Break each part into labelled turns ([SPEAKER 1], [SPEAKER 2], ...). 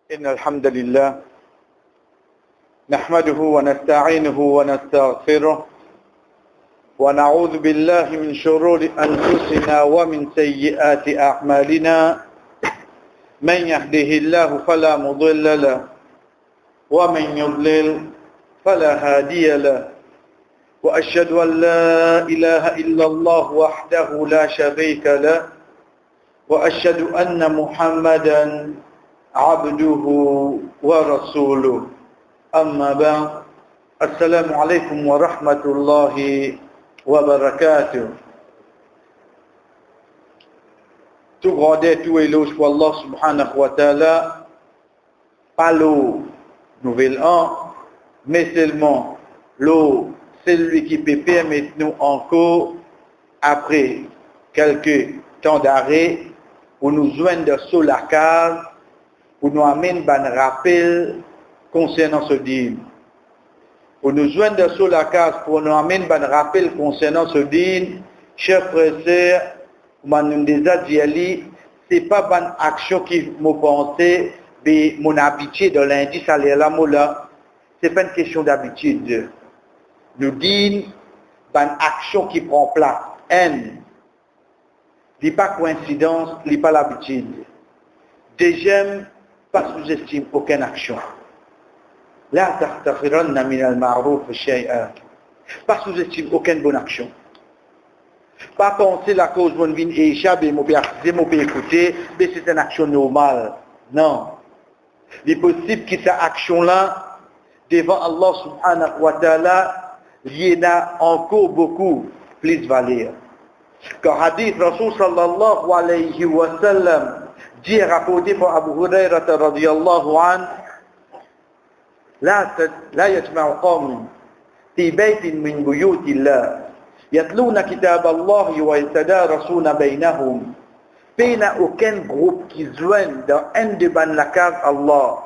[SPEAKER 1] إن الحمد لله نحمده ونستعينه ونستغفره ونعوذ بالله من شرور أنفسنا ومن سيئات أعمالنا من يهده الله فلا مضل له ومن يضلل فلا هادي له وأشهد أن لا إله إلا الله وحده لا شريك له وأشهد أن محمدا عبده ورسوله أما بعد السلام عليكم ورحمة الله وبركاته. Tout grandeur, tout éloge pour Allah subhanahu wa ta'ala, pas l'eau nouvel an, mais seulement l'eau, celui qui peut permettre nous encore, après quelques temps d'arrêt, pour nous joindre sur la case, pour nous amener un rappel concernant ce dîme. Pour nous joindre sur la case, pour nous amener un rappel concernant ce dîme, chers frères et sœurs, nous déjà dit, c'est pas une action qui m'a pensé, mais mon habitude de lundi, ça l'est là, c'est pas une question d'habitude. Nous disons, une action qui prend place, ce n'est pas coïncidence, ce n'est pas l'habitude. Deuxième, pas sous-estime aucune action. La tahtaqiranna min al-ma'ruf shay'an. Pas sous-estime aucune bonne action. Pas penser la cause bonne vie et échapper, mon père écouter, mais c'est une action normale. Non. Il est possible que cette action-là, devant Allah subhanahu wa ta'ala, il y a encore beaucoup plus valeur. Quand hadith Rasul sallallahu alayhi wa sallam dit rapporté par Abu Hurairah radiyallahu anhu, لا يجمع قوم في بيت من بيوت الله يتلون كتاب الله ويتدارسون بينهم. Il n'y a aucun groupe qui joigne dans un de la case Allah.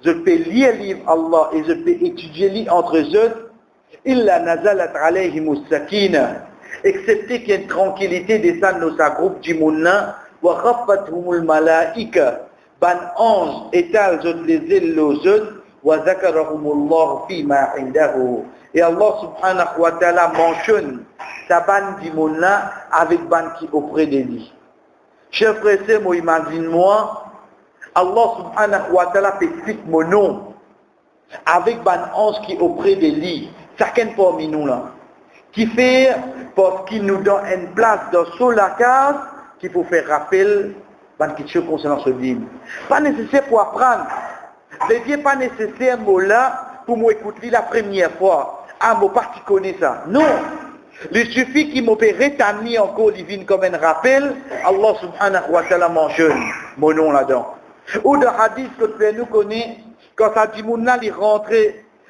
[SPEAKER 1] Je peux lire le livre Allah et je peux étudier le livre entre eux. إلا نزلت عليهم السكينة. Excepté qu'il y ait une tranquillité descend dans sa groupe du monde. وخفتهم الملائكة. Ban ange étale les ailes aux autres. وذكرهم الله فيما عنده. Et Allah subhanahu wa ta'ala mentionne sa bande du monde là avec bande qui auprès de lui. Chers frères et sœurs, moi imagine-moi, Allah subhanahu wa ta'ala fait suite mon nom avec bande ange qui auprès de lui. Chacun parmi nous là. Qui fait parce qu'il nous donne une place dans sur la case qu'il faut faire rappel bande qui chose concernant ce livre. Pas nécessaire pour apprendre. Ce n'est pas nécessaire mot là pour m'écouter la première fois. Ah, mon parti connaît ça. Non. Il suffit qu'il m'opère rétablir encore divine comme un rappel. Allah subhanahu wa ta'ala mentionne mon nom là-dedans. Ou de hadith que nous connaissons, quand ça dit mon nom, il rentre,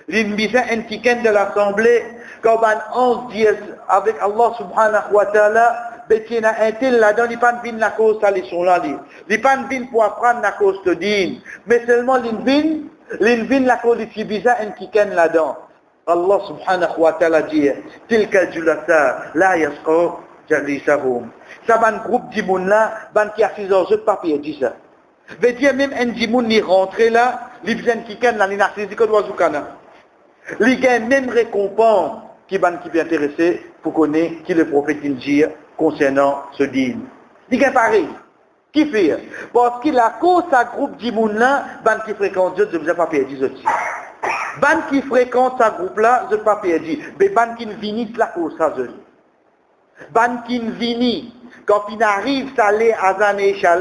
[SPEAKER 1] il vient un ticket de l'assemblée, quand on dit avec Allah subhanahu wa ta'ala, il y a un tel là-dedans, il n'y a pas de la cause, ça, ils sont là. Il n'y a pas de pour apprendre la cause de din. Mais seulement l'in la cause de Tibisa, un kiken là-dedans. Allah subhanahu wa ta'ala dit, tilka julasa, la yasqo jalisahum. Ça, un groupe d'imoun là, qui a fait aux autres papiers, dit ça. Veut dire même un dimoun qui rentre là, il vient kiken là, il n'a pas de oiseau. Il gagne même récompense qui est intéressé pour connaître qui le prophète dit concernant ce dîme. Il gagne pareil. Qui fait? Parce qu'il a cause à groupe d'imoun-là, qui fréquente Dieu, je ne vous ai pas perdu aussi. Ban qui fréquente ce groupe-là, je ne pas perdu. Mais ban qui ne finit la cause à Dieu. Ban qui ne finit, quand il arrive à aller à Zan Echa,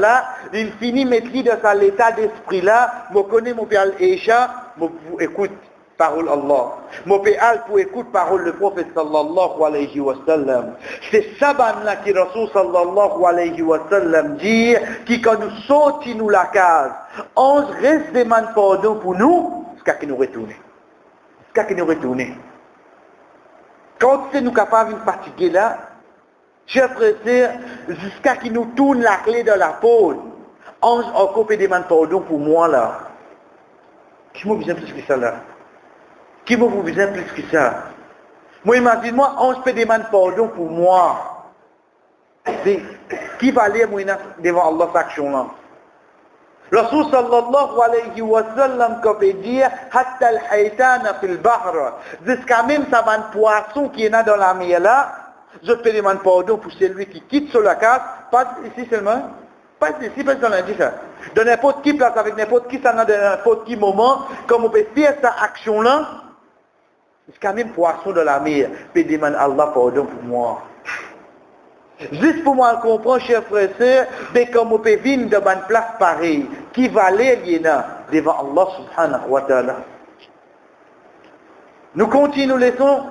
[SPEAKER 1] il finit mettre de sa l'état d'esprit-là, je connais mon père Echa, je vous écoute. Parole Allah. Mon père pour écouter parole le prophète sallallahu alayhi wa sallam. C'est ça là qui Rasul sallallahu alayhi wa sallam dit qui quand nous sortons nous la case, on reste demande pardon pour nous, jusqu'à qu'il nous retourne. Jusqu'à qu'il nous retourne. Quand c'est nous capables de fatiguer là, chers frères et sœurs, jusqu'à qu'il nous tourne la clé de la peau, on encore peut demander pardon pour moi là. Qui m'a besoin plus que ça là? Qui m'a besoin plus que ça? Moi, imagine-moi, on peut demander pardon pour moi. Qui va aller devant Allah cette action-là? Rasul sallallahu alayhi wa sallam, comme peut dire, hatta al-haytana fil bahr. Jusqu'à même ça va un poisson qui est là dans la mer là, je te demande pardon pour celui qui quitte sur la case, pas ici seulement, pas ici, pas dans l'indice. Dans n'importe qui place, avec n'importe qui, ça dans n'importe qui moment, comme on peut faire cette action là, jusqu'à même poisson dans la mer, peut demander Allah pardon pour moi. Juste pour moi comprendre, chers frères et sœurs, mais comme on peut vivre dans une place pareille, qui valait devant Allah subhanahu wa ta'ala. Nous continuons les sons,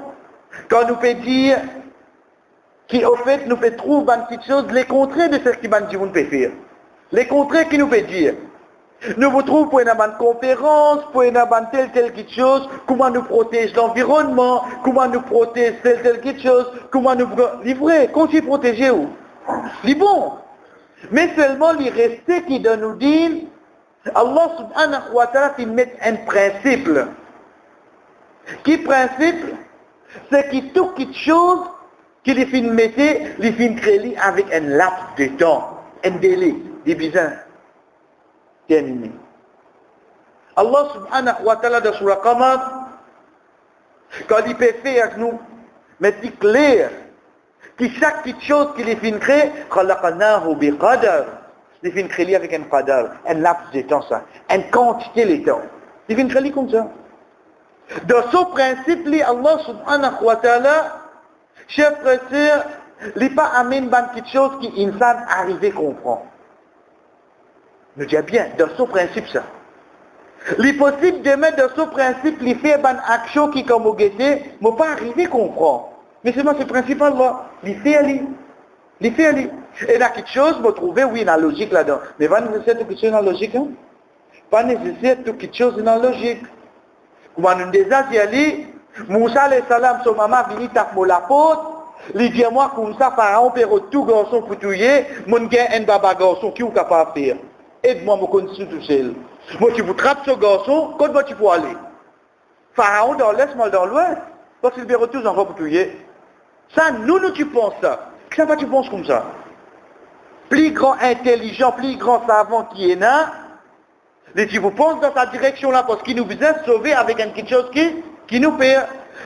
[SPEAKER 1] quand nous peut dire, qu'au fait, nous peut trouver une petite chose, les contraires de ce qui nous peut faire. Les contraires qui nous peut dire. Nous vous trouvons pour une conférence, pour une telle quelque chose, comment nous protéger l'environnement, comment nous protéger telle quelque chose, comment nous livrer, continue de protéger où? Les bons. Mais seulement les restés qui doivent nous dire, Allah subhanahu wa ta'ala il met un principe. Qui principe? C'est que toute quelque chose qui les films mettaient, les films créés avec un laps de temps, un délai, des besoins. Terminé. Allah subhanahu wa ta'ala dans Surah Qamar, quand il peut faire avec nous, mais c'est clair que chaque petite chose qu'il est fin créé, khalaqnahu biqadar, il est fin créé avec un qadar, un laps de temps ça, une quantité de temps. Il est fin créé comme ça. Dans ce principe, Allah subhanahu wa ta'ala, chers frères et sœurs, il n'est pas amène quelque chose qui insan arrivé comprendre. Nous disons bien, dans ce principe, ça. Il est possible de mettre dans ce principe, il fait une action qui, comme au guetté, ne pas arriver à comprendre. Mais c'est moi, ce principe là. Il fait aller. Il fait aller. Et là, quelque chose, vous trouvez, oui, dans la logique là-dedans. Mais pas nécessaire quelque chose dans la logique, hein? Pas nécessaire quelque chose dans la logique. Comme on nous dit, Moussa alayhi salam, son maman, vini tape la pote, il dit, moi, comme ça, Pharaon, père, tout garçon pour tuer, mon gars, un baba garçon, qui est capable de faire? Aide-moi, je connais tout seul. Moi, tu vous trappes ce garçon, quand moi, tu peux aller? Pharaon dans l'est, moi dans l'ouest. Parce qu'il libère tous les enfants pour tuer. Ça, nous, tu penses ça. Qu'est-ce que tu penses comme ça? Plus grand intelligent, plus grand savant qui est là, et tu vous penses dans sa direction là, parce qu'il nous vient sauver avec quelque chose qui nous paye.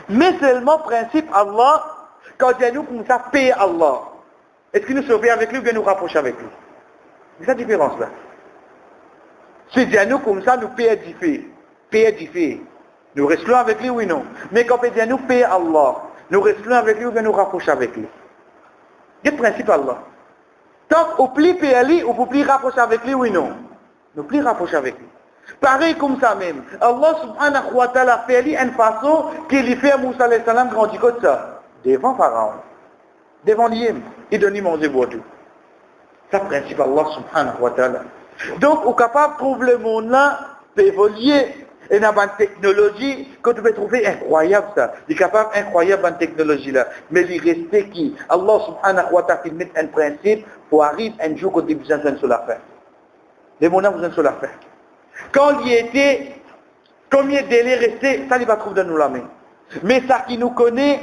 [SPEAKER 1] Mais seulement, principe Allah, quand il y a nous comme ça, paye Allah. Est-ce qu'il nous sauve avec lui ou bien nous rapproche avec lui? C'est la différence là. Si Dieu nous comme ça, nous paye du fait. Nous restons avec lui, oui non. Mais quand Dieu nous paye Allah, nous restons avec lui ou bien nous rapprochons avec lui. C'est le principe Allah. Tant qu'on plie paye lui, ou pour plus rapprocher avec lui, oui non. Nous plus rapprocher avec lui. Pareil comme ça même. Allah subhanahu wa ta'ala fait lui une façon qu'il fait à Moussa alayhi salam grandi comme ça. Devant Pharaon. Devant l'Yem. Il donne lui manger boire tout. C'est le principe Allah subhanahu wa ta'ala. Donc, on est capable de trouver le monde là, peut évoluer. Et dans une technologie, que tu peux trouver incroyable ça. Il est capable incroyable dans technologie là. Mais il reste qui? Allah subhanahu wa ta'ala met un principe pour arriver un jour quand il besoin de sur la fin. Les mondes ont besoin de sur la fin. Quand il était, combien de délais restés, ça il va trouver dans nous la main. Mais ça qui nous connaît,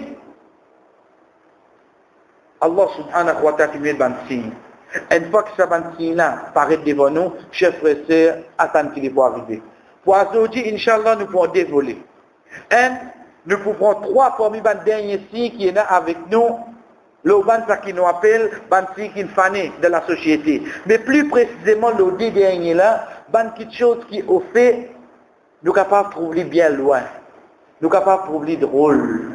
[SPEAKER 1] Allah subhanahu wa ta'ala met un signe. Une fois que ce signe-là paraît devant nous, chers frères et sœurs, attendez qu'il va arriver. Pour aujourd'hui, Inch'Allah, nous pouvons dévoiler. Nous pouvons trois parmi les derniers signes qui est là avec nous, le ban qui nous appelle, ban signe qui fané de la société. Mais plus précisément, le deux derniers là, ban quelque chose qui au fait, nous sommes capables de trouver bien loin. Nous sommes capables de trouver drôle.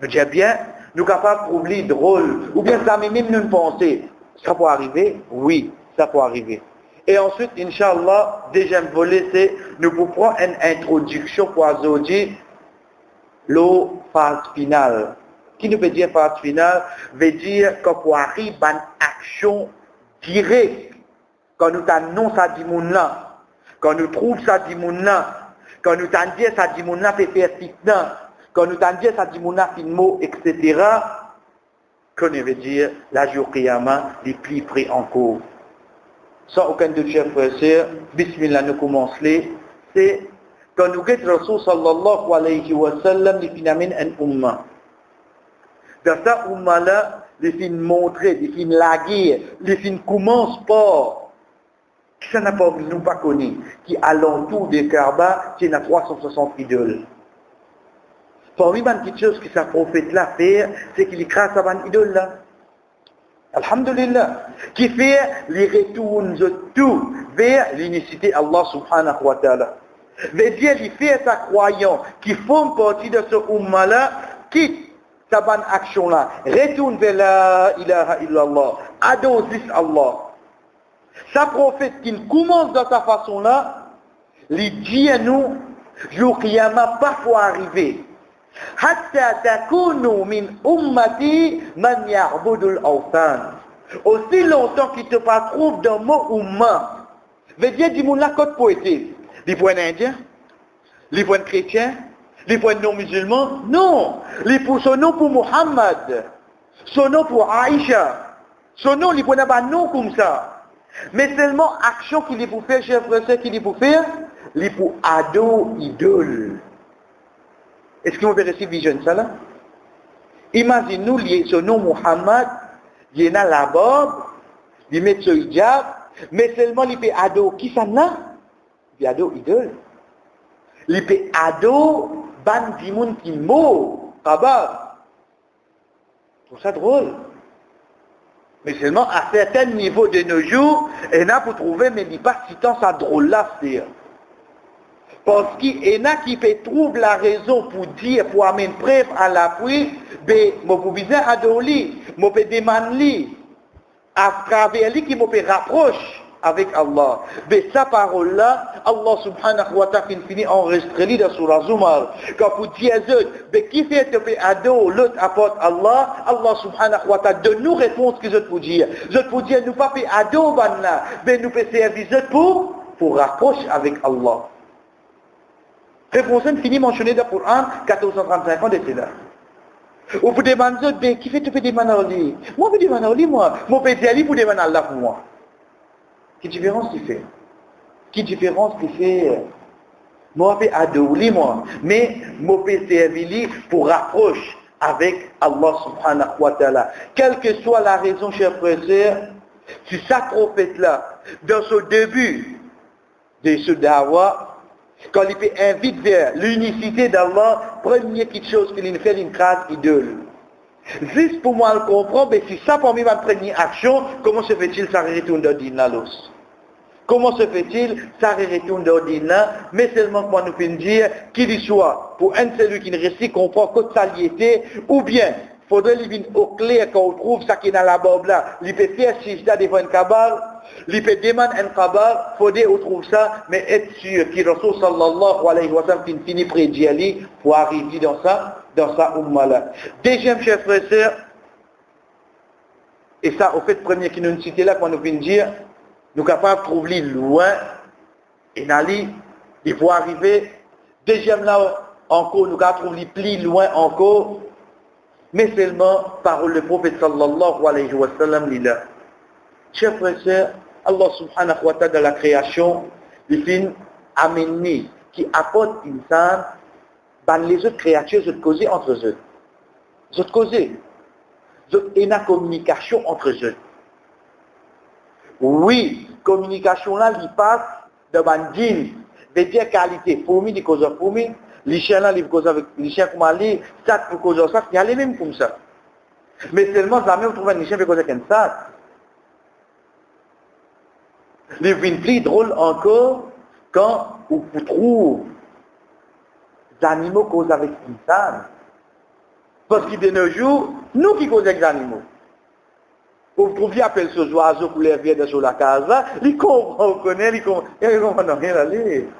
[SPEAKER 1] Je dis bien, nous sommes capables de trouver drôle. Ou bien ça même nous penser. Ça peut arriver? Oui, ça peut arriver. Et ensuite, Inch'Allah, deuxième volet, c'est, nous vous prenons une introduction pour aujourd'hui, la phase finale. Qui nous veut dire phase finale? Veut dire qu'on arrive à une action directe. Quand nous t'annonçons ça du monde là, quand nous trouvons ça du monde là, quand nous t'en disons ça du monde là, fait faire fitna, quand nous t'en disons ça du monde là, fin mot, etc., qu'on veut dire, la jour Qiyamah, les plus près en cours. Sans aucun doute, chers frères et sœurs, Bismillah, nous commençons. C'est quand nous guettons Rasul sallallahu alayhi wa sallam, les phénomènes en umma. Dans cette umma-là, les films montrés, les films lagués, les films commencent par Ça n'a pas nous pas connu. Qui alentour des Kaaba, c'est 360 idoles. Parmi les petites choses que ce prophète-là fait, c'est qu'il écrase sa idole là. Alhamdulillah. Qui fait, les retourne tout vers l'unicité Allah subhanahu wa ta'ala. Veut dire, il fait sa croyant qui font partie de ce umma-là, quitte sa bonne action-là, retourne vers la ilaha illallah, adore Allah. Sa prophète qui commence de sa façon-là, il dit à nous, jour qiyamah parfois arrivé. Hatta takunu min ummati man ya'budul awthan. Aussi longtemps qu'il te pas trouve dans mon umma. Veut dire, dis-moi la côte poétique. Les points indiens, les points chrétiens, les points non musulmans, non. Les pour son nom pour Muhammad, son nom pour Aïcha, son nom, les points pas non comme ça. Mais seulement action qu'il est pour faire, chers frères, qu'il est pour faire, les pour ado idole. Est-ce que vous vérifiez vision ça là? Imaginez-nous, son nom Muhammad, il y a la barbe, il met ce hijab, mais seulement il fait ado qui ça là? Il ado idole. Il fait ado ban dimoun qui mot, kabab. Je trouve ça drôle. Mais seulement à certains niveaux de nos jours, il y en a pour trouver, mais il n'y a pas si tant ça drôle là, c'est. Parce qu'il y en a qui peut trouver la raison pour dire, pour amener une preuve à l'appui, mais je peux viser à Doli, je peux demander à travers lui qui me rapproche avec Allah. Mais sa parole-là, Allah subhanahu wa ta'ala finit enregistré dans Surah Zumar. Quand vous dites, mais qui fait te faire ado, l'autre apporte Allah, Allah subhanahu wa ta'ala donne nous réponse que je peux dire. Je peux dire, nous pas fait ado, mais nous pouvons servir pour rapprocher avec Allah. Réponse finit mentionnée dans le Coran, 1435 ans de là. Ou pour demander, mais qui fait te faire demander à lui? Moi, je peux demander à lui, moi. Moi, je peux dire pour demander à Allah pour moi. Quelle différence il fait? Quelle différence il fait? Moi, je peux adorer, moi. Mais, je peux servir pour rapprocher avec Allah subhanahu wa ta'ala. Quelle que soit la raison, chers frères et sœurs, si ça prophète-là, dans ce début de ce dawa, quand il fait invite vers l'unicité d'Allah, première petite chose qu'il fait une crase idole. Juste pour moi le comprendre, mais si ça pour moi ma première action, comment se fait-il ça retourne dans l'os? Comment se fait-il ça retourne dans là? Mais seulement pour nous dire qu'il y soit pour un celui qui ne réussit comprend que saliété, ou bien faudrait lui venir au clair quand on trouve ça qui est dans la Bible là, il peut faire sijda devant une cabale. Il peut demander un kabar, il faut trouver ça, mais être sûr qu'il Rasul sallallahu alayhi wa sallam finit près d'y aller pour arriver dans ça umma-là. Deuxième, chers frères et sœurs, et ça, au fait, premier qui nous cite là, quand nous venons dire, nous sommes capables de trouver loin, et d'aller, il faut arriver. Deuxième là, encore, nous sommes capables de trouver plus loin encore, mais seulement, parole du prophète sallallahu alayhi wa sallam, là. Chers frères et sœurs, Allah subhanahu wa ta'ala dans la création, il fait amener qui apporte une femme, les autres créatures se causer entre eux. Se causer. Il y a une communication entre eux. Oui, communication là, il passe de bandine, veut dire qualité. Pour moi, il cause pour moi. Les chiens là, ils causent avec les chiens comme Ali, ça pour causer ça, il y a les mêmes comme ça. Mais seulement, jamais vous trouvez un chien qui cause avec un sac. Les vins plus drôle encore quand on trouve des animaux causent avec une femme. Parce que de nos jours, nous qui causons avec les animaux. Vous trouvez appelle ce oiseau pour les vieux sur la case là, ils comprennent, on connaît, ils comprennent rien aller.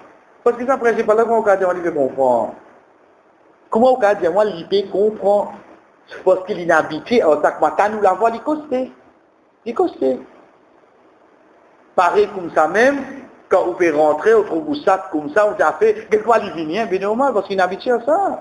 [SPEAKER 1] Parce que ça, principalement, comment on peut dire, on peut comprendre. Comment on peut dire, moi, l'IP comprend. Parce qu'il est habité, en tant que matin, nous la voit, il costé. Il costé. Pareil comme ça même, quand on peut rentrer, on trouve ça comme ça, on a fait, quelquefois il vient bien normal, parce qu'il est habitué à ça.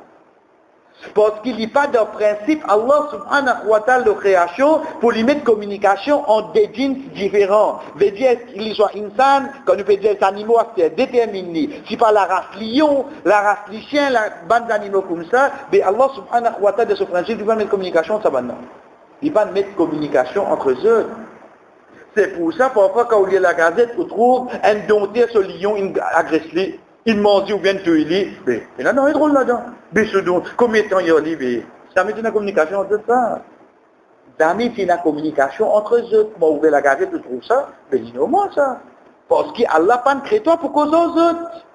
[SPEAKER 1] Parce qu'il n'y a pas de principe, Allah subhanahu wa ta'ala, de création, pour lui mettre communication entre des djinns différents. Veut dire qu'il soit insan, quand on peut dire les animaux, c'est déterminé. Si pas la race lion, la race les chiens, la bande d'animaux comme ça, mais Allah subhanahu wa ta'ala, de ce principe, il va mettre communication, ça va non. Il va mettre communication entre eux. C'est pour ça, parfois, quand on lit la gazette, on trouve un dompté ce lion, il agresse lui, il mordit ou bien tuer lui. Mais il y a un drôle là-dedans. Mais ce don, combien de temps il y a lui, ça met une communication entre ça. Ça met une communication entre eux. Moi, ouvrir la gazette, je trouve ça, mais dis-moi ça. Parce qu'Allah pas créé toi pour causer aux autres.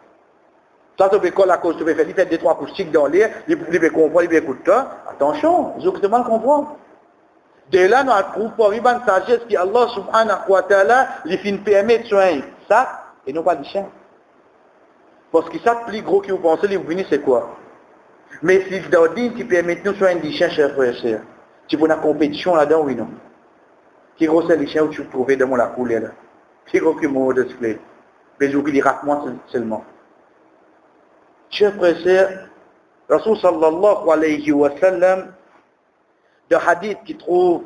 [SPEAKER 1] Ça, tu peux quoi la cause, tu peux faire, il fait des trois acoustiques dans l'air, il peut comprendre, il peut écouter. Attention, je te mal comprendre. De là, nous trouvons pour une sagesse qui Allah subhanahu wa ta'ala, il fait permettre de soigner ça, et non pas du chien. Parce que ça, plus gros que vous pensez, vous venez, c'est quoi? Mais si vous dites qui permet de nous soigner des chiens, chers frères et sœurs, tu peux une compétition là-dedans, oui, non? Qui gros c'est les chiens où tu trouves dans la coulée, là? Qui gros que mon display? Mais j'oublie les ratements seulement. Chers frères et sœurs, Rasul sallallahu alayhi wa sallam, de hadith qui trouve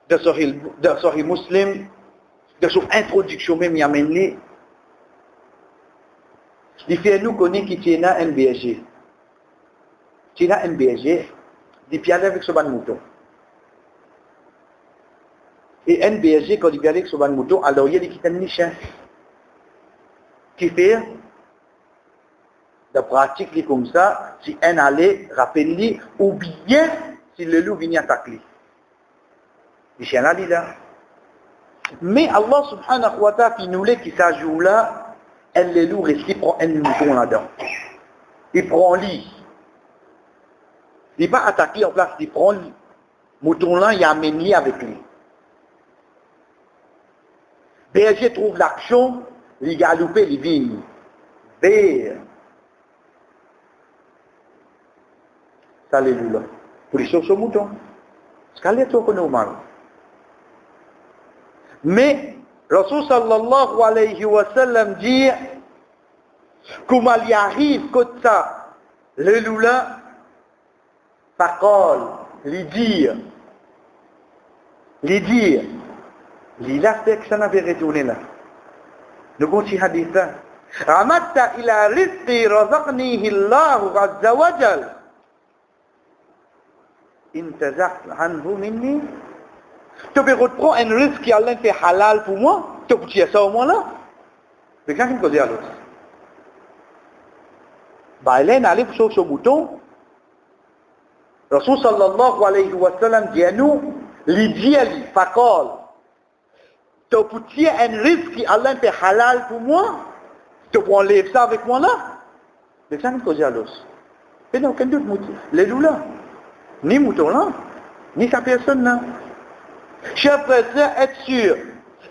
[SPEAKER 1] de Sahih Muslim, de son introduction même, il amène il fait nous connaître qui tient un berger. Il a un berger, il peut aller avec son ban mouton. Et un berger, quand il vient avec son ban mouton, alors il y a qui un chien. Qui fait de pratique comme ça, si un allait, rappelle-lui, ou bien si le loup vient attaquer. Le chien là, il est là. Mais Allah subhanahu wa ta'ala, qui nous l'est, qui s'ajoute là, elle le loup reste, il prend un mouton là-dedans. Il prend lui. Il n'est pas attaqué en place, il prend le mouton là, il amène lui avec lui. Berger trouve l'action, il galope, il vient. Vers. Ça les loups là. Pour les sauver ce mouton. C'est qu'elle est normal. Mais, Rasul sallallahu alayhi wa sallam dit, comment il arrive comme ça, le loup là, parole, lui dire, il a fait que ça n'avait retourné là. Nous continuons hadith là. Ramatta ila rizqi razaqnihi Allahu azza wa jal. Intazaq anhu minni. Tu peux reprendre un risque qui Allah fait halal pour moi, tu peux tirer ça au moins là. Mais quand il me cause à l'autre. Bah, il est allé sur ce bouton. Rasul sallallahu alayhi wa sallam dit à nous, l'idée, faqal. Tu peux tirer un risque qui Allah fait halal pour moi, tu peux enlever ça avec moi là. Mais quand il me cause à l'autre. Mais non, aucun doute, les loups là. Ni mouton là, ni sa personne là. Chers frères et sœurs, être sûr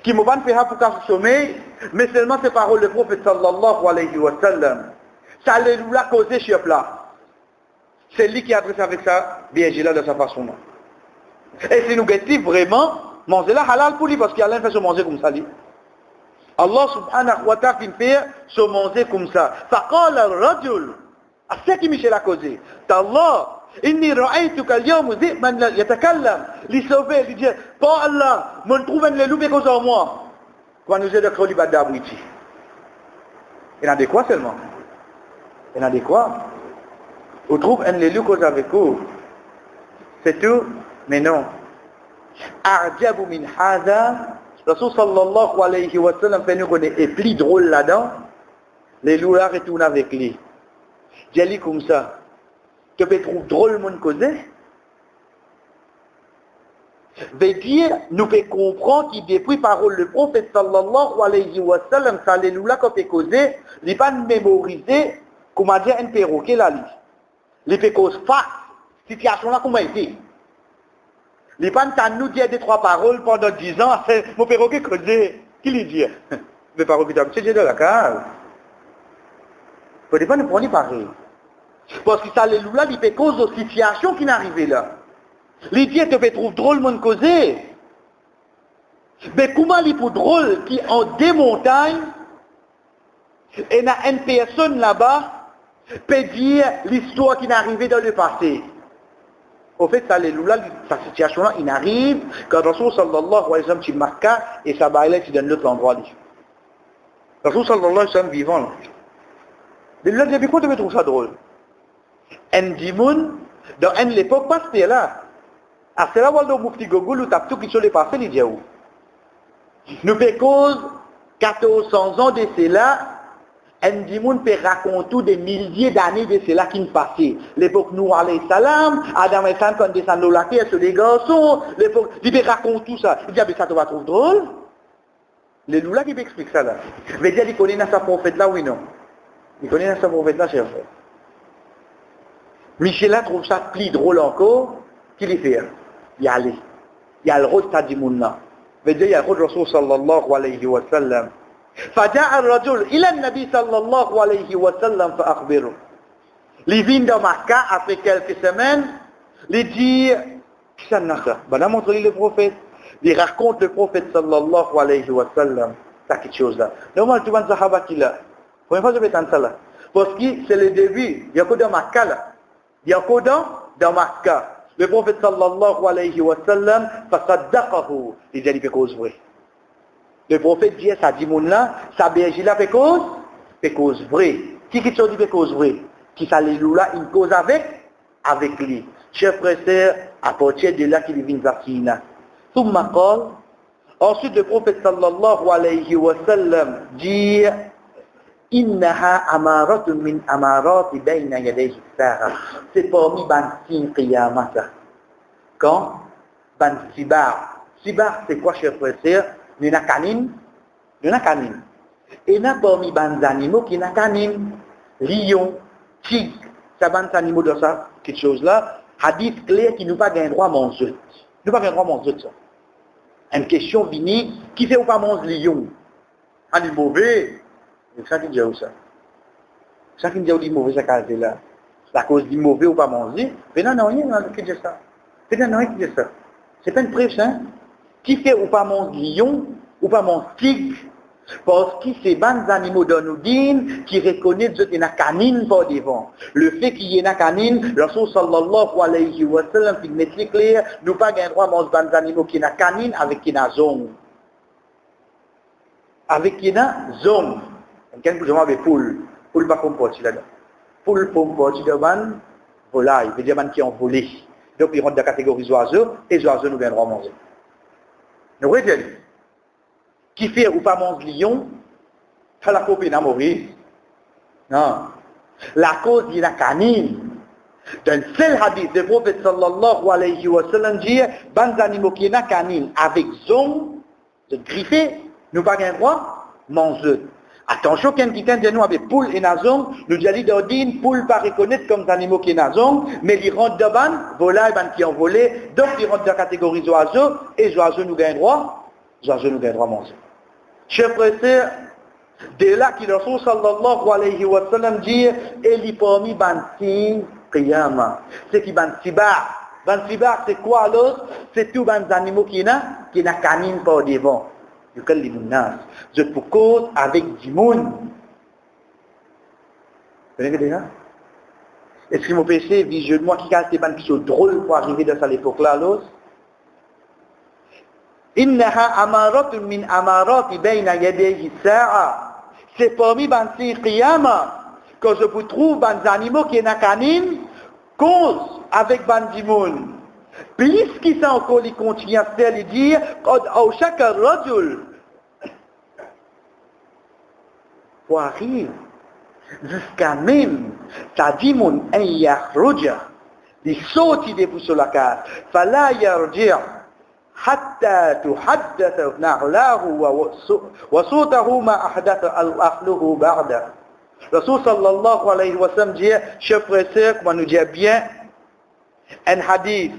[SPEAKER 1] qu'il ne va pas faire pour qu'à sommeil, mais seulement ces paroles du prophète sallallahu alayhi wa sallam. Ça les loups là causé chef là. C'est lui qui adresse avec ça, berger là de sa façon là. Et si nous guettons vraiment, manger là halal pour lui parce qu'il a rien fait se manger comme ça lui. Allah subhanahu wa ta'ala fait se manger comme ça. Faqala al-rajul, à ce qui Michel a causé. Allah, inni ra'aytuka al-yawm dhi'ban yatakallam, li sauver, li dire, pas Allah, me trouve un loup cause en moi. Quand nous est de croli badabouiti. Il y en a des quoi seulement? Il y en a des quoi? On trouve un loup cause avec vous. C'est tout? Mais non. Arjabu min hadha, Rasul sallallahu alayhi wa sallam fait nous connaître, et plus drôle là-dedans, les loups là retournent avec lui. J'ai dit comme ça. Tu peux trouver drôle mon causer. Veut dire, nous pouvons comprendre qu'il depuis parole le prophète sallallahu alayhi wa sallam, ça les loups là qu'on peut causer, il n'est pas mémorisé, comment dire, un perroquet là. Il peut causer face, situation là comment il dit. Il n'est pas nous dire des trois paroles pendant 10 ans, c'est mon perroquet causé. Qui lui dit? Le perroquet c'est de la case. Il ne faut pas nous prendre pareil. Parce que ça, les loups là, il fait cause de situations qui n'arrivent là. Les dieux te fait trouver drôle mon causer. Mais comment il faut drôle qui en des montagnes, et il y a une personne là-bas, peut dire l'histoire qui n'arrivait dans le passé. Au fait, ça, les loups là, sa situation là, il arrive, quand Rasul sallallahu alayhi wa sallam, tu marques, et ça va aller, tu donnes l'autre endroit. Rasul sallallahu alayhi wa sallam, vivant là. Mais là, depuis quoi tu trouves ça drôle? Un dimoun, dans une époque, pas là. À cela, on a un petit gogol, ou t'as tout qui se l'est passé, il dit où? Nous fait cause 1400 ans de cela, un dimoun peut raconter des milliers d'années de cela qui nous passait. L'époque nous alayhi salam, Adam et Sam quand descendent la terre sur les garçons, l'époque, il peut raconter tout ça. Il dit, ah, mais ça te va trouver drôle. Les loups-là qui explique ça là. Je veux dire, il connaît dans sa prophète là, oui non. Il connaît dans sa prophète là, cher frère. Michel là trouve ça plus drôle encore, qu'il y fait. Il y a allé. Il y a le rôle de dimoun là. Je veux dire, il y a le rôle de Rasul sallallahu alayhi wa sallam. فجاء الرجل إلى النبي صلى الله عليه وسلم فأخبره. Il vient de Makkah après quelques semaines, il dit, qu'est-ce que c'est ça? Ben, on montre le prophète. Il raconte le prophète sallallahu alayhi wa sallam. Ça quelque chose là. Normalement, tu vois un sahaba qui là. Première fois, je vais entendre ça là. Parce que c'est le début. Il y a que dans Makkah là. Il y a que dans Makkah. Le prophète sallallahu alayhi wa sallam, fasaddaqahu. Il dit, il fait cause vraie. Le prophète dit, ça dit, mon là, sa berger là fait cause vraie. Qui chose dit fait cause vraie? Qui ça les loups là, une cause avec lui. Chers frères et sœurs, à partir de là qu'il vient Zakina. Thumma qal, ensuite le prophète sallallahu alayhi wa sallam dit, innaha amaratun min amarati bayna yadayhi as-sa'a. C'est parmi ban signes qiyamah. Quand ban sibar. Sibar c'est quoi, chers frères et sœurs? Il y a canine. Et il y a parmi les animaux qui ont canine. Lion, tigre, ça va des animaux de ça, quelque chose là. Hadith clair qui nous pas gain droit à manger. Nous pas gain droit à manger ça. Une question finie, qui fait ou pas manger lion? Un mauvais. C'est ça qui dit ça. Ça qui dit mauvais ça case là. La cause du mauvais ou pas manger. Mais non, rien qui dit ça. C'est non rien qui dit ça. C'est pas une preuve ça. Qui fait ou pas mon lion, ou pas mon tigre, parce que c'est des animaux d'Anoudine qui reconnaissent qu'il y a une canine par devant. Le fait qu'il y ait une canine, le Rasul sallallahu alayhi wa sallam, il met clair, nous pas gain droit à manger des animaux qui ont une canine avec une zone. Avec une zone. Quelqu'un peut jouer avec poule. Poule pas comme pote là-dedans. Poule comme pote devant volaille, il veut dire qui ont volé. Donc ils rentrent dans la catégorie oiseaux, et les oiseaux nous gain droit à manger. Nous voyez, qui fait ou pas manger lion, ça la copine à mourir. Non. La cause de la canine. Dans le seul hadith, le prophète sallallahu alayhi wa sallam dit, ban animaux qui ont la canine avec zone, de griffer, nous pas gain droit, manger. Attention, quelqu'un qui nous avec poule et nazon, nous dit d'ordine, poule pas reconnaître comme animaux qui nazon, mais ils rentrent dedans, volailles qui ont volé, donc ils rentrent dans la catégorie oiseaux, et les oiseaux nous gagnent droit, manger. Chers frères et sœurs, de là qu'il Rasul sallallahu alayhi wa sallam dit, et les parmi banti qiyama, c'est qui banti bar. Banti bar, c'est quoi alors? C'est tous les animaux qui n'a canine par devant. Je peux cause avec du monde. Vous connaissez déjà? Est-ce que mon péché, visuellement, qui a des bandes qui sont drôles pour arriver dans cette époque-là, alors? Innaha amaratun min amarati bayna yadayhi sa'a. C'est parmi les qiyama que je vous trouve des animaux qui ont canine, cause avec des monde. Plus qu'il s'en encore, il continue à faire, il dit, قد أوشك الرجل. Pour arriver jusqu'à même, ça dit mon en yakhruja, il saute depuis sur la case, fala yarji' hatta tuhaddatha na'lahu wa sawtahu ma ahdatha ahluhu ba'da. Rasul sallallahu alayhi wa sallam dit, chers frères et sœurs, comment nous dire bien, un hadith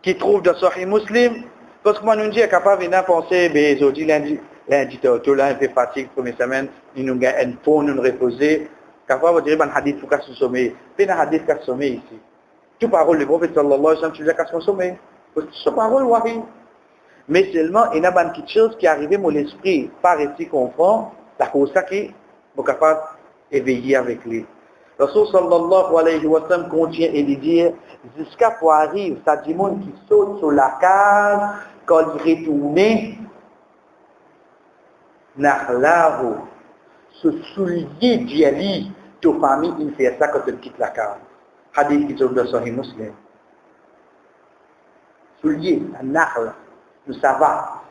[SPEAKER 1] qui trouve dans Sahih Muslim, parce que moi nous dit capable de penser, mais aujourd'hui lundi tout là, un peu fatigue première semaine, il nous gagne un pont, nous reposer, capable de dire un hadith pour qu'à se sommeil, c'est un hadith qu'à se sommeil ici. Tout parole le prophète sallallahu alayhi wa sallam, tu dis qu'à se sommeil, parce que ce parole wahi. Mais seulement il y a une petite chose qui arrive mon esprit, par ici comprend, la cause ça qui est capable d'éveiller avec lui. Rasul sallallahu alayhi wa sallam contient et dit jusqu'à pour arriver, ça dit monde qui saute sur la case quand il retourne, nahlahu, ce soulier d'Yali, ta famille, il fait ça quand il quitte la case. Hadith qui trouve dans Sahih Muslim. Soulier, nahl, nous ça va.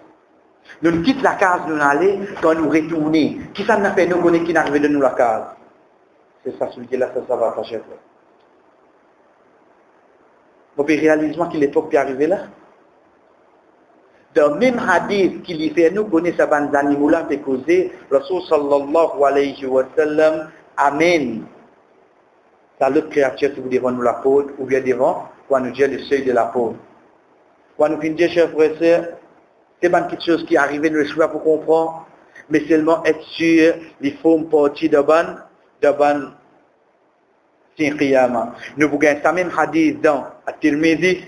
[SPEAKER 1] Nous quittons la case, nous allons, quand nous retournons. Qui ça nous fait nous connaître qui n'arrive de nous la case? C'est ça, celui qui est là, ça va pas, chef. Vous pouvez réaliser que l'époque est arrivée là. Dans le même hadith qui lui fait nous connaître ces bandes animaux-là, fait causer, Rasul sallallahu alayhi wa sallam, Amen. C'est l'autre créature qui vous devant nous la peau, ou bien devant, pour nous dire le seuil de la peau. Pour nous finir, chers frères et sœurs, c'est pas quelque chose qui arrive, nous ne pouvons pas pour comprendre, mais seulement être sûr, il faut une partie de ban, c'est qiyama. Nous vous gagnons ça même hadith dans At-Tirmidhi,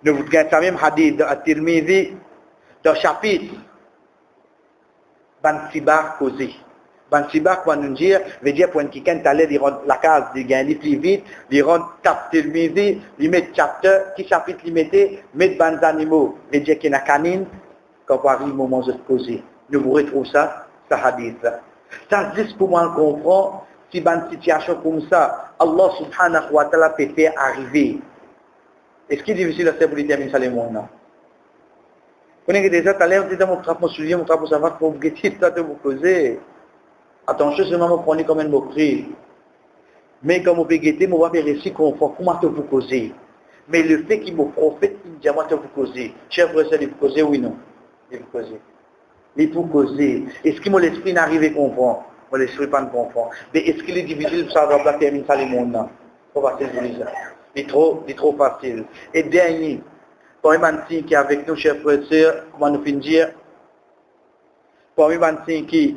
[SPEAKER 1] nous vous gagnons ça même hadith dans At-Tirmidhi, dans le chapitre, ban sibar causé. Ban sibar, quand nous dire, veut dire pour un qui quand allait dire la case, il gagne plus vite, il rentre cap Tirmidhi, il met chapter, qui chapitre il mettait, met ban animaux, veut dire qu'il y a canine, quand arrive le moment de se poser. Nous vous retrouvons ça, ce hadith là. Ça juste pour moi comprendre, si dans une situation comme ça, Allah subhanahu wa ta'ala peut faire arriver. Est-ce qu'il est difficile à faire pour déterminer ça les mots? Non. Vous avez déjà talent, vous avez mon travail, mon travail, ça va, pour vous guetter, ça de vous causer. Attention, c'est vraiment prendre comme une moquerie. Mais comme vous pouvez guetter, on va vérifier comment te vous causer. Mais le fait qu'il me prophète, il me dit, moi te vous causer. Cher frère, il vous causer, oui, non? Il vous causer. Il vous causer. Est-ce que mon esprit n'arrive à comprendre? Mon esprit pas de comprendre. Mais est-ce qu'il est difficile de savoir la terminer ça les mondes? Non. Trop facile pour les gens. Il est trop facile. Et dernier, pour un mantin qui est avec nous, chers frères et sœurs, comment nous finir? Pour un mantin qui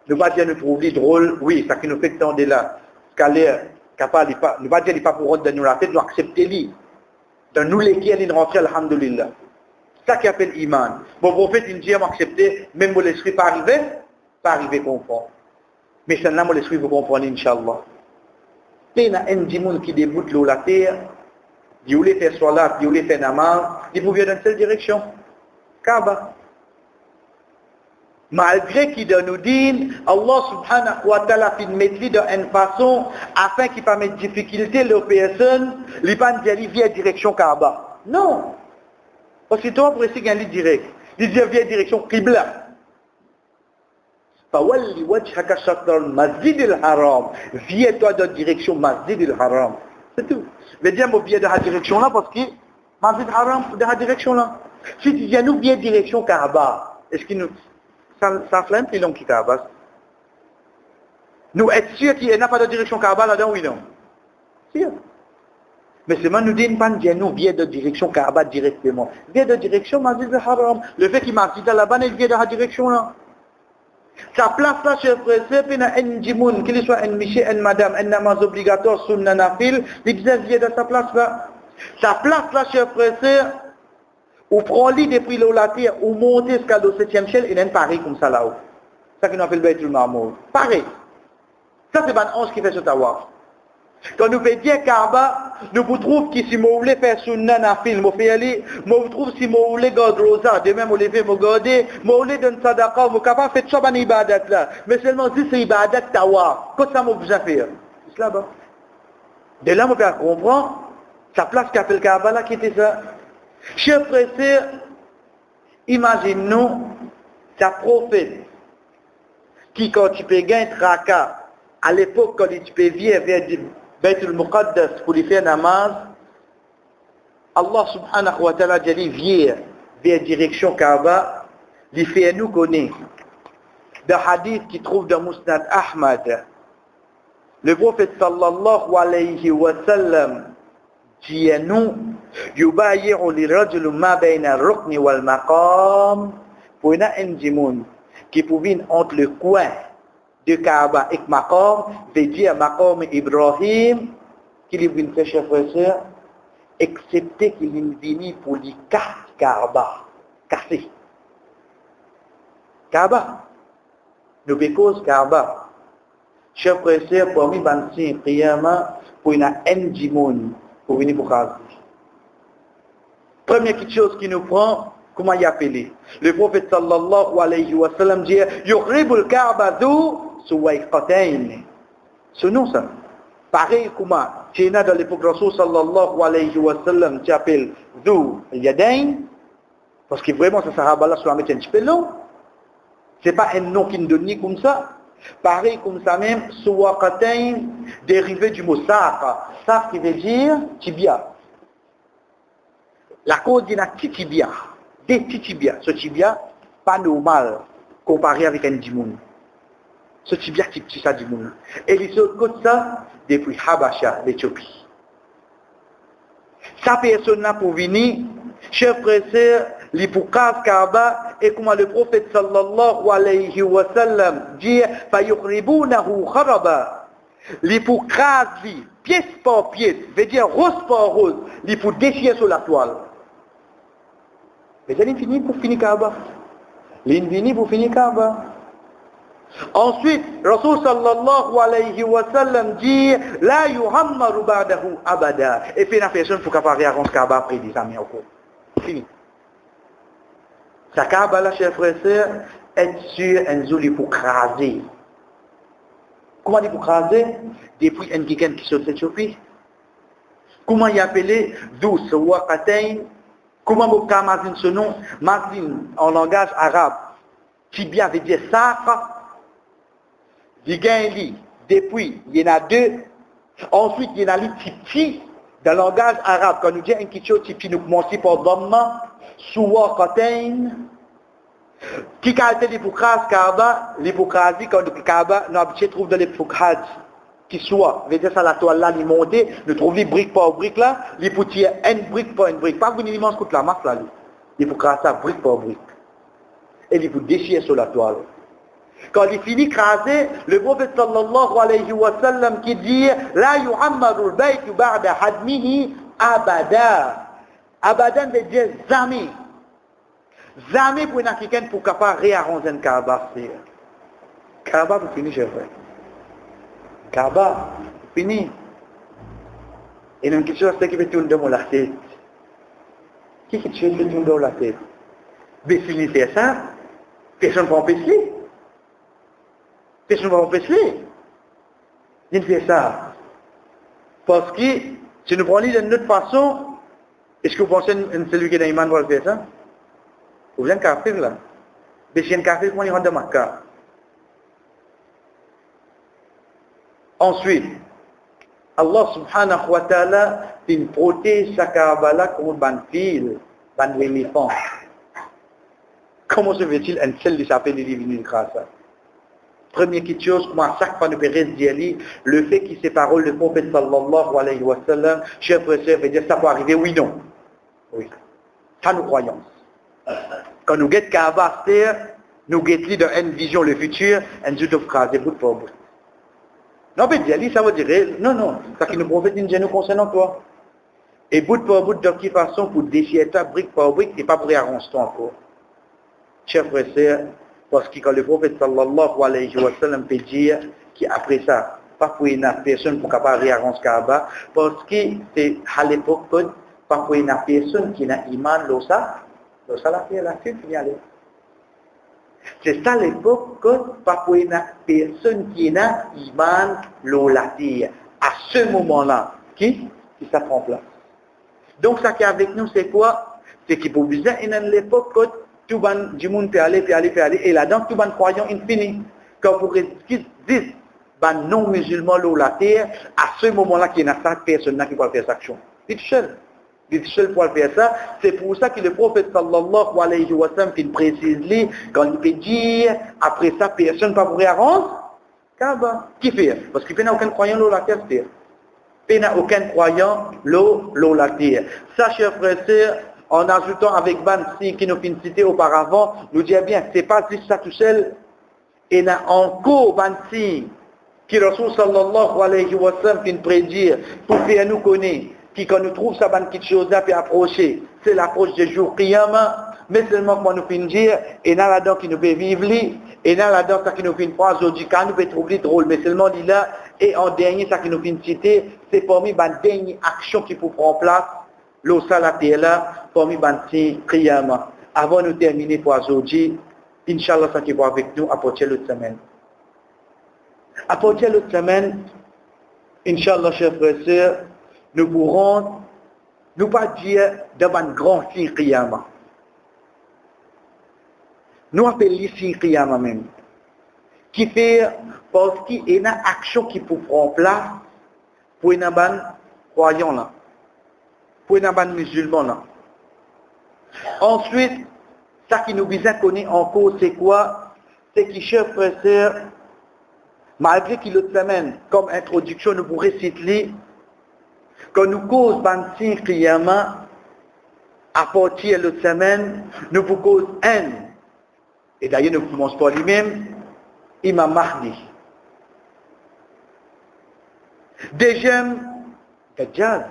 [SPEAKER 1] ne va pas dire nous trouver drôle, oui, ça qui nous fait tant de là. Scaler, capable, ne va pas dire qu'il n'est pas pour rentrer dans nous la tête, nous accepter lui. Dans nous lesquels il rentre, alhamdulillah. Ça qui appelle iman. Mon prophète, il dit, m'a accepté, même mon esprit pas arrivé comprendre. Mais celle-là, mon esprit vous comprenez, Inch'Allah. Il y a un dimoun qui déboute l'eau la terre, il voulait faire salat, il voulait faire namaz, il pouvait dans telle direction. Kaaba. Malgré qu'il nous dit, Allah subhanahu wa ta'ala fait mettre dans une façon afin qu'il ne pas mettre de difficulté aux personnes, il ne pas dire via direction Kaaba. Non. Parce que toi, pour essayer de gagner direct, il dit via direction Qibla. فَوَلِّ وَجْهَكَ شَطْرَ الْمَسْجِدِ الْحَرَامِ. Viens-toi dans la direction Masjid al-Haram. C'est tout. Mais dis moi viens dans la direction là parce que Masjid al-Haram dans la direction là. Si tu viens nous viens direction Kaaba, est-ce que nous ça fait un plus long que Kaaba? Nous être sûr qu'il n'y a pas de direction Kaaba là-dedans, oui non? Sûr. Mais seulement nous disons pas que nous viens de direction Kaaba directement. Viens de direction Masjid al-Haram. Le fait qu'il Masjid là-bas, il vient dans la direction là. Sa place là, chers frères, c'est qu'il y a un djimoun, qu'il soit un monsieur, un madame, un namaz obligatoire, sunna nafil, il vient dans sa place là. Sa place là, chers frères, ou prend lit depuis l'eau la terre, ou monter jusqu'à le 7e ciel, il y a un pareil comme ça là-haut. Ça qu'on appelle Baytul Ma'mour. Pareil. Ça c'est un ange qui fait ce tawaf. Quand nous faisons bien Kaaba, nous vous trouvons que si vous voulez faire sunna nafil, vous trouvez si vous voulez garder rosa, demain vous voulez vous garder, vous voulez donner sadaqa, vous capable faire ça dans ibadat là. Mais seulement si c'est ibadat tawaf, qu'est-ce que vous besoin faire? C'est là-bas. De là, vous pouvez comprendre, sa place qu'appelle Kaaba là, qui était ça. Chers frères, imagine-nous, sa prophète, qui quand tu peux gagner traka, à l'époque quand tu peux vivre vers Baytul Muqaddas pour lui faire namaz, Allah subhanahu wa ta'ala dit vient vers direction Kaaba, lui fait nous connaître. Dans hadith qui trouve dans Musnad Ahmad, le prophète sallallahu alayhi wa sallam dit à nous, yubayi'u li rajul ma bayna ar-rukn wal maqam, pour un djimoun qui pouvait entre le coin de Kaaba et Maqam, veut dire Maqam Ibrahim, qu'il est venu faire, chers frères et sœurs, excepté qu'il est venu pour lui casser Kaaba. Casser. Kaaba. Nous bécause Kaaba. Chers frères et sœurs, pour nous, bansi qiyama, pour une endimoun, pour venir pour casser. Première chose qui nous prend, comment y appeler? Le prophète sallallahu alayhi wa sallam dit, yuqribul Kaaba dhu suwaiqatayn. Ce nom ça. Pareil comment, tu dans l'époque Rasul sallallahu alayhi wa sallam, tu appelles dhu yadayn, Parce que vraiment, ce Sahaba-là, sur la mettre un petit peu long. Ce n'est pas un nom qui nous donne ni comme ça. Pareil comme ça même, Suwaqatain, dérivé du mot Saqa. Saqa qui veut dire tibia. La cause d'un tibia. Des petits tibias. Ce tibia, pas normal, comparé avec un dimoun. Ce tibia, c'est petit ça dimoun. Et les autres côté ça, depuis Habasha, l'Éthiopie. Sa personne-là pour venir, chef frère, l'hypocrase Kaaba, et comment le prophète sallallahu alayhi wa sallam dit, fayukhribunahu kharaba. L'hypocrase, pièce par pièce, veut dire rose par rose, il faut déchirer sur la toile. Mais il finit pour finir Kaaba. Il finit pour finir Kaaba. Ensuite, Rasul sallallahu alayhi wa sallam dit la yuhammaru ba'dahu abada. Et puis la personne faut qu'apparaître à Ronce Kaaba après 10 ans encore. Fini. Sa Kaaba là, chers frères et sœurs, est sur un zouli pour craser. Comment dit pour craser? Depuis un quelqu'un qui sort de l'Éthiopie. Comment y appeler douce waqatain? Comment vous imaginer ce nom? Mazin en langage arabe. Tibia veut dire sacre. Depuis, il y en a deux. Ensuite, il y en a les tipi. Dans le langage arabe, quand nous disons un kitcho tipi, nous commençons par dhamma, suwa qatain. Qui caractère l'hypocrase Kaaba? L'hypocrasie, quand le Kaaba, nous habitués trouve dans l'hypocrase. Qui soit, veut dire ça, la toile là, il monte, nous trouvons brique par brique là, il faut tirer une brique par une brique. Pas une immense contre la masse là. Il faut craser ça brique par brique. Et il faut déchirer sur la toile. Quand il finit craser, le prophète sallallahu alayhi wa sallam qui dit la yuhammaru al-baytu ba'da hadmihi abada. Abadan veut dire jamais. Jamais pour une africaine pour capable réarranger un Kaaba. Kaaba pour finir, je veux. Kaaba, fini. Et donc, quelque chose qui fait tourner dans la tête. Qui fait tourner dans la tête? Mais fini faire ça, personne ne va empêcher. Personne ne va empêcher. Il fait ça. Parce que, si nous prenons d'une autre façon, est-ce que vous pensez que celui qui est dans l'Iman va le faire ça? Vous voulez un kafir là? Mais si un kafir, comment il rentre dans Makkah? Ensuite, Allah subhanahu wa ta'ala protège sa Kaaba comme un fil, un éléphant. Comment se fait-il un seul qui s'appelle l'éléphant grâce à ça? Première chose, comment chaque fois nous peut dire, le fait qu'il sépare le prophète sallallahu alayhi wa sallam, chers frères et sœurs, veut dire ça peut arriver, oui, non. Oui. Ça nous croyons. Quand nous guettons Kaaba, nous guettons dans une vision, le futur, un jour de phrase, bout pour bout. Non, mais Diali, ça veut dire, non, ça qui nous prophète une nous concernant toi. Et bout pour bout, de quelle façon, pour déchirer ta brique par brique, et pas pour réarranger toi encore. Chers frères et sœurs, parce que quand le prophète sallallahu alayhi wa sallam peut dire qu'après ça, pas pour une personne pour capable réarranger Kaaba, parce que c'est à l'époque, pas pour une personne qui n'a iman, l'osa la fait, la fille qui y allait. C'est ça l'époque que pas pour une personne qui n'a iman l'olatir. À ce moment-là, qui ça prend place. Donc ça qui est avec nous, c'est quoi? C'est qu'il faut bien une l'époque que tout le monde peut aller, et là-dedans, tout le monde croyant infini. Quand vous dites, non musulman l'olatir, à ce moment-là, qu'il y a cette personne-là qui va faire cette action. Dites seul pour faire ça, c'est pour ça que le prophète sallallahu alayhi wa sallam précise quand il peut dire après ça personne ne va vous réarranger Kaaba. Qui fait? Parce qu'il n'y a aucun croyant l'eau la terre. Il n'y a aucun croyant l'eau la terre. Ça, chers frères et sœurs, en ajoutant avec Bansi qui nous vient citer auparavant, nous dit bien, c'est pas juste ça tout seul. Il y a encore Bansi qui Rasul sallallahu alayhi wa sallam vient prédire pour faire nous connaître. Qui quand nous trouve ça bonne petite chose là puis approcher, c'est l'approche du jour qiyamah, mais seulement quand nous finissons dire et là là-dedans qui nous fait vivre et là là-dedans ça qui nous fait une phrase aujourd'hui quand nous peut trouver drôle, mais seulement dit là et en dernier ça qui nous fait citer, c'est parmi les dernières actions qui pour prendre place l'eau salaté là parmi les qiyamah. Avant de terminer pour aujourd'hui, Inch'Allah ça qui va avec nous à partir de l'autre semaine. À partir de l'autre semaine, Inch'Allah chers frères et sœurs, nous pourrons, nous pas dire devant un grand signe qiyamah. nous appelons ici Qiyamah même. Qui fait, parce qu'il y a une action qui peut prendre place pour une bonne croyant là, pour une bonne musulman là. Ensuite, ça qui nous vient connaître en cause, c'est quoi? C'est que, chers frères et sœurs, malgré qu'il l'autre semaine, comme introduction, nous pourrions citer, quand nous cause bansi Qiyamah, à partir de l'autre semaine, nous vous cause haine. Et d'ailleurs, nous commençons par lui-même, Imam Mahdi. Deuxième, Dajjal.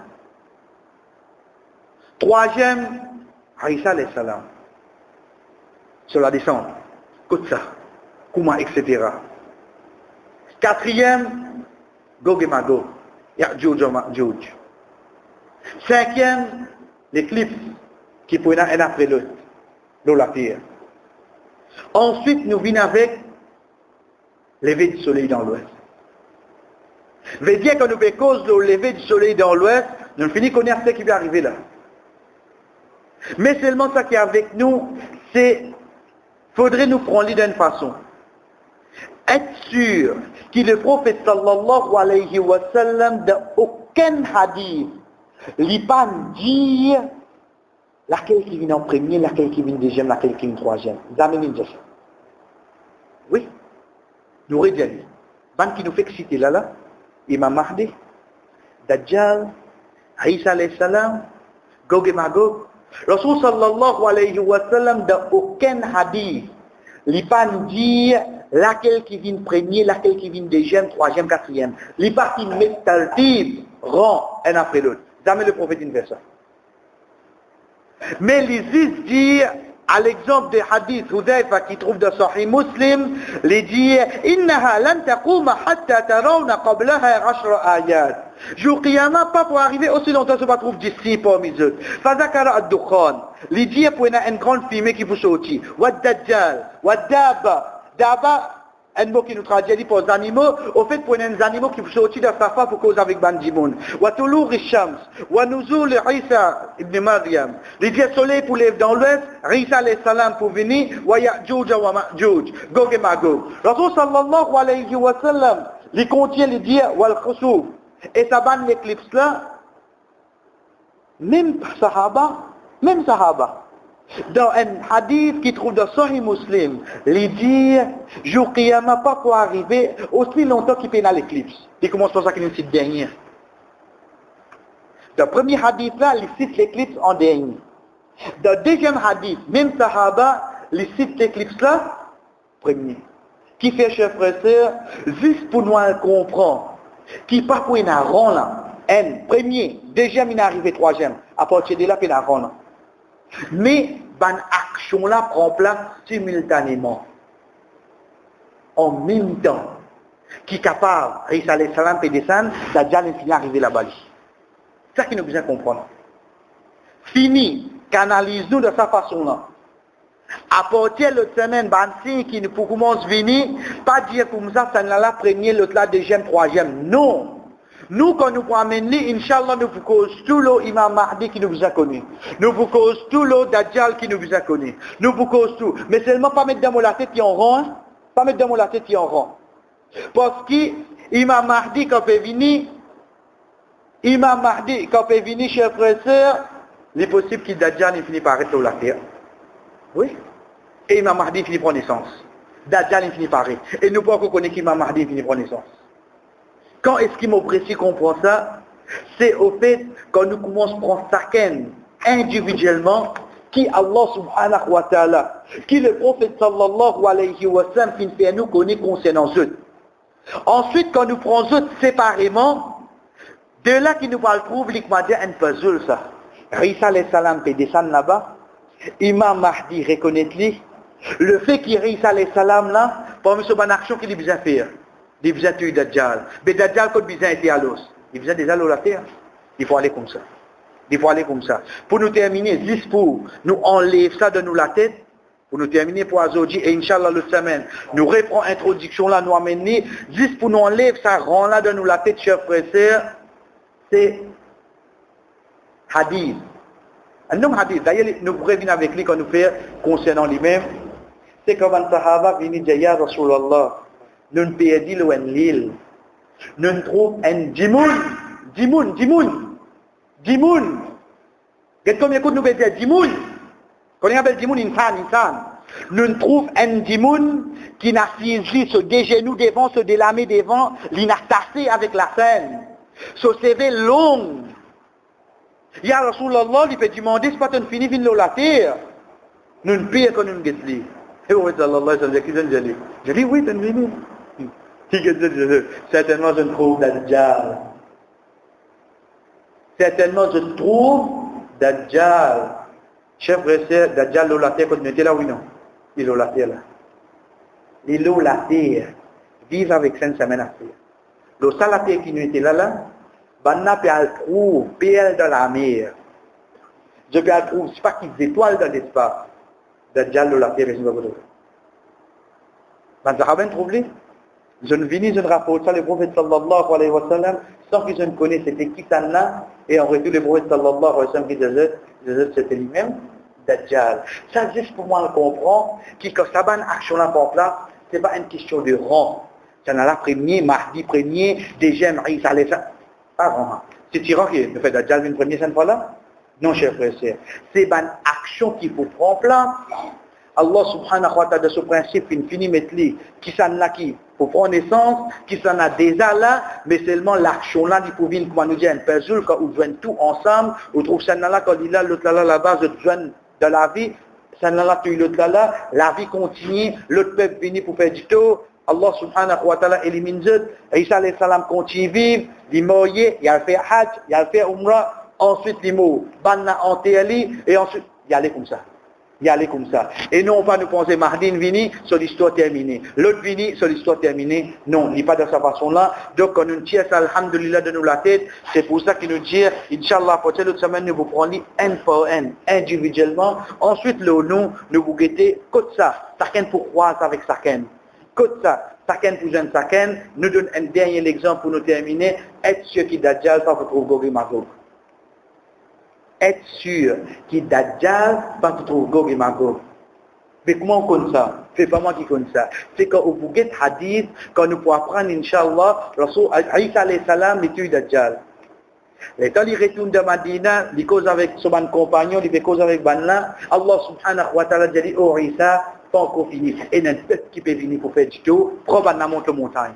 [SPEAKER 1] Troisième, Isa alayhi salam. Sur la descente. Écoute ça. Kouma, etc. Quatrième, Gog et Magog. Ya'juj et Ma'juj. Cinquième, l'éclipse qui peut être un après l'autre. Dans la terre. Ensuite, nous venons avec lever du soleil dans l'ouest. Veut dire que nous faisons cause le lever du soleil dans l'ouest, nous finissons connaître ce qui va arriver là. Mais seulement ça qui est avec nous, c'est faudrait nous prendre d'une façon. Être sûr que le prophète sallallahu alayhi wa sallam d'aucun hadith il pas dire laquelle qui vient en premier, laquelle qui vient deuxième, laquelle qui vient troisième. Jamais nous dire ça. Oui. Nous aurait dit. Ban qui nous fait citer là, Imam Mahdi, Dajjal, Isa alayhi salam, Gog et Magog. Rasul sallallahu alayhi wa sallam d'aucun hadith il pas dire laquelle qui vient premier, laquelle qui vient deuxième, troisième, quatrième. Il pas qui met taltib, rang, un après l'autre. Jamais le prophète ne fait ça. Mais les dire, à l'exemple des hadiths Hudayfa qui trouve dans Sahih Muslim, les dire innaha lan taquma hatta tarawna qablaha 10 ayat. Jour qiyamah pas pour arriver aussi longtemps se trouve d'ici parmi eux. Fazakara ad-dukhan. Les dire pour une grande fumée qui vous sortit. Wa dajjal, wa daba. Daba un mot qui nous traduit pour les animaux, au fait pour les animaux qui sortent de Safa pour cause avec Bandimoun. Wa toulour al-shams, wa nuzul Isa ibn Maryam. Les dieux soleil pour lever dans l'ouest, Isa alayhi salam pour venir, wa Ya'juj wa Ma'juj, Gog et Magog. Rasul sallallahu alayhi wa sallam, il contient les dieux wal khusuf. Et ça banne l'éclipse là, même Sahaba, dans un hadith qui trouve dans Sahih Muslim, il dit, jour Qiyamah pas pour arriver aussi longtemps qu'il pénale l'éclipse. Il commence par ça qu'il cite dernier. Dans le premier hadith là, il cite l'éclipse en dernier. Dans le deuxième hadith, même Sahaba, il cite l'éclipse là, premier. Qui fait, chers frères et sœurs, juste pour nous comprendre, qui pas pour une rang là, un premier, deuxième, il est arrivé troisième. À partir de là, il est rang là. Mais, ban action là prend place simultanément. En même temps. Qui est capable, Isa alayhi salam peut descendre, Dajjal est arrivé là-bas. C'est ça qui nous besoin comprendre. Fini, canalise-nous de sa façon-là. À partir de la semaine, ban signe qui nous commence à venir, pas dire comme ça là la première, l'autre là, deuxième, troisième. Non. Nous, quand nous pouvons amener, Inch'Allah, nous vous cause tout l'imam Mahdi qui nous a connu. Nous vous cause tout l'eau Dajjal qui nous a connu. Nous vous cause tout. Mais seulement pas mettre dans la tête qui en rang. Hein? Pas mettre dans la tête qui en rang. Parce que Imam Mahdi, quand il est venu, chers frères et sœurs, il est possible que Dajjal finit par arrêter la terre. Oui. Et Imam Mahdi finit par naissance. Dajjal finit par arrêter. Et nous pouvons connaître qu'Imam Mahdi finit par naissance. Quand est-ce qu'il m'a précis comprend ça? C'est au fait quand nous commençons à prendre chacun individuellement qui Allah subhanahu wa ta'ala, qui le prophète sallallahu alayhi wa sallam fait nous connaître concernant eux. Ensuite, quand nous prenons eux séparément, de là qui nous va le trouver, il m'a dit un puzzle ça. Isa alayhi salam peut descendre là-bas, Imam Mahdi reconnaît-lui, le fait qu'il Isa alayhi salam là, pour M. Banaction qu'il a besoin de faire. Il besoin de tuer Dajjal. Mais Dajjal, quand il besoin était à l'os. Il besoin déjà à la terre. Il faut aller comme ça. Pour nous terminer, juste pour nous enlever ça de nous la tête, pour nous terminer pour Azoji, et Inch'Allah le semaine, nous reprenons l'introduction là, nous amener, juste pour nous enlever ça, rend là de nous la tête, chers frères et sœurs, c'est hadith. Un nom hadith. D'ailleurs, nous revenons avec lui quand nous faisons concernant lui-même. C'est comme un sahaba vini dire ya Rasulallah, nous ne payons loin l'île. Nous trouvons un djimoun. Qu'est-ce qu'on écoute nous dire djimoun? Quand on appelle djimoun, insan. Nous trouvons un djimoun qui n'a saisi se dégenou devant, se délamé devant, il n'a tassé avec la scène. Ce CV long. Ya Rasulallah, il peut demander, c'est pas une fini, vine la terre. Nous ne payons que nous ne gagnons. Et on dit, Allah, je dis, oui, t'es venu. Certainement, je trouve Dajjal. Chef frère, Dajjal, l'eau la terre, quand on était là, oui, non. Il est la terre, là. Il est la terre. Vive avec 5 semaines à terre. Le salaté qui nous était là, Banna peut le trouver, PL dans la mer. Je peux le trouver, c'est pas qu'ils étoiles dans l'espace. Dajjal, l'eau la terre, je ne sais pas vous dire. Ben, ça a bien trouvé. Je ne viens, je ne rapporte ça, le prophète sallallahu alayhi wa sallam, sans que je ne connaisse c'était qui ça là, et en retour le prophète sallallahu alayhi wa sallam qui disait c'était lui-même, Dajjal. Ça juste pour moi le comprendre, que quand ça va une action là pour là, c'est pas une question de rang. Ça n'a la premier, mardi premier, deuxième, Isa alayhi salam. Pas vraiment. C'est tirant qui le fait Dajjal une première cette fois là? Non, cher frère, c'est une action qu'il faut prendre là. Allah subhanahu wa ta'ala de ce principe infini metli qui s'en a qui pour prendre naissance, qui s'en a déjà là, mais seulement l'action là, il faut venir, comment nous dire, un puzzle, quand on joigne tout ensemble, on trouve ça là, quand il a l'autre là, la base de joindre de la vie, ça là, tu l'autre là, la vie continue, l'autre peuple vient pour faire du tout, Allah subhanahu wa ta'ala élimine zut, Isa alayhi salam continue vivre, il moye, il a fait hajj, il a fait umrah, ensuite il mort, banna en télé, et ensuite, il allait comme ça. Y aller comme ça. Et non pas nous penser Mahdi vini, sur l'histoire terminée. L'autre vini, sur l'histoire terminée. Non, il n'est pas de cette façon-là. Donc quand nous tire ça, alhamdulillah, de nous la tête, c'est pour ça qu'il nous dit, Inch'Allah, pour l'autre semaine, nous vous prenons un par un, individuellement. Ensuite, nous vous guettez, côte ça, chacun pour croire avec chacun. Côte ça, chacun pour jeune chacun. Nous donne un dernier exemple pour nous terminer. Être sûr qu'il Dajjal, pas vous trouver Gog et Magog. Être sûr qu'il Dajjal pas tout trouver Gog et Magog. Mais comment on connaît ça? C'est pas moi qui connais ça. C'est quand vous guette hadith, quand nous pouvons apprendre, Inch'Allah, Rasul Isa alayhi salam, il tue Dajjal. Et quand il retourne de Madina, il cause avec son compagnon, il fait cause avec Banla, Allah subhanahu wa ta'ala dit, oh Isa, pas encore fini. Et il y a un peuple qui peut venir pour faire du tout, probablement monter montagne.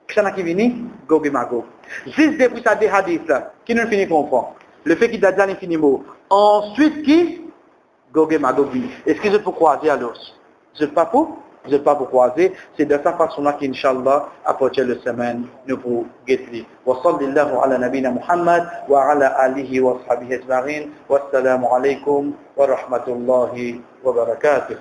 [SPEAKER 1] Qui est-ce qui vient? Gog et Magog. Juste depuis ça, des hadiths là, qui nous finit comprendre. Le fait qu'il Dajjal est fini mot. Ensuite, qui? Gog et Magog. Est-ce que je peux croiser alors? Je ne sais pas pour croiser. C'est de cette façon-là qu'Inch'Allah, à partir de la semaine, nous pouvons guetter. Wa sallallahu ala nabina Muhammad wa ala alihi wa sahbihi ajma'in. Wassalamu alaikum wa rahmatullahi wa barakatuh.